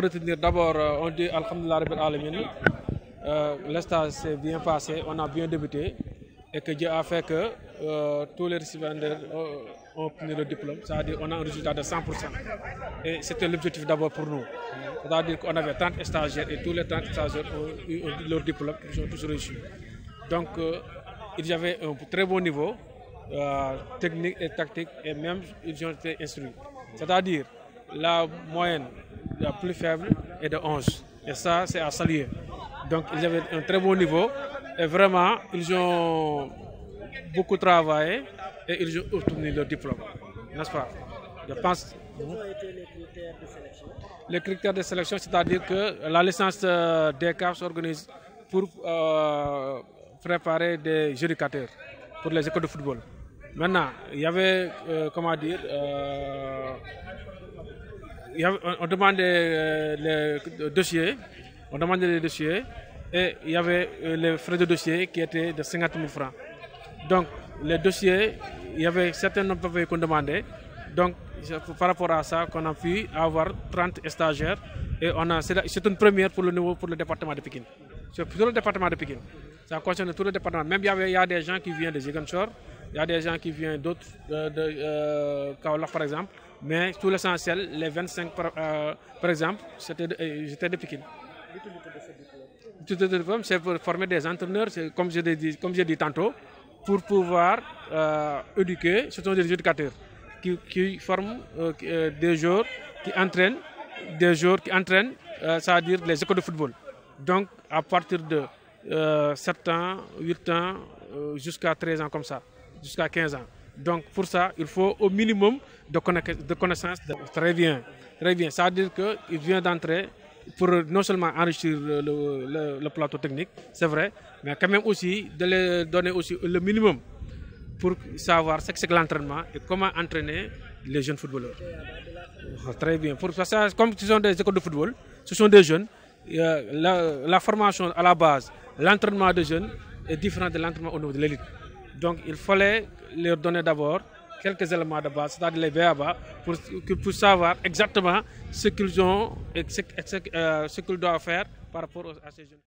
peut retenir d'abord, on dit Alhamdulillah Rabbil Alamin. Le stage s'est bien passé, on a bien débuté et que Dieu a fait que tous les récipiendaires ont obtenu le diplôme, c'est-à-dire qu'on a un résultat de 100%. Et c'était l'objectif d'abord pour nous. C'est-à-dire qu'on avait 30 stagiaires et tous les 30 stagiaires ont eu leur diplôme, ils ont tous réussi. Donc ils avaient un très bon niveau technique et tactique et même ils ont été instruits. C'est-à-dire la moyenne la plus faible est de 11 et ça c'est à saluer. Donc ils avaient un très bon niveau et vraiment ils ont beaucoup travaillé et ils ont obtenu leur diplôme, n'est-ce pas? Je pense. Quels ont été les critères de sélection? Les critères de sélection, c'est-à-dire que la licence DECAF s'organise pour préparer des éducateurs pour les écoles de football. Maintenant, il y avait, comment dire, on demandait les dossiers, et il y avait les frais de dossier qui étaient de 50 000 francs. Donc, les dossiers, il y avait certains nombres de papiers qu'on demandait. Donc, par rapport à ça, qu'on a pu avoir 30 stagiaires et c'est une première pour le département de Pékin. C'est pour le département de Pékin. Ça concerne tout le département. Même il y a des gens qui viennent de Ziguinchor, il y a des gens qui viennent d'autres, de Kaolack par exemple, mais tout l'essentiel, les 25 par exemple, j'étais de Pékin. L'utilité de ce diplôme, c'est pour former des entraîneurs, comme j'ai dit tantôt, pour pouvoir éduquer, ce sont des éducateurs qui forment des joueurs qui entraînent, c'est-à-dire les écoles de football. Donc à partir de 7 ans, 8 ans, jusqu'à 13 ans comme ça, jusqu'à 15 ans. Donc pour ça, il faut au minimum de connaissances. Très bien, très bien. C'est-à-dire qu'il vient d'entrer pour non seulement enrichir le plateau technique, c'est vrai, mais quand même aussi de leur donner aussi le minimum pour savoir ce que c'est que l'entraînement et comment entraîner les jeunes footballeurs. Très bien. Pour ça, comme ce sont des écoles de football, ce sont des jeunes, la formation à la base, l'entraînement des jeunes est différent de l'entraînement au niveau de l'élite. Donc il fallait leur donner d'abord quelques éléments de base, c'est-à-dire les BABA, pour savoir exactement ce qu'ils ont et ce qu'ils doivent faire par rapport à ces jeunes.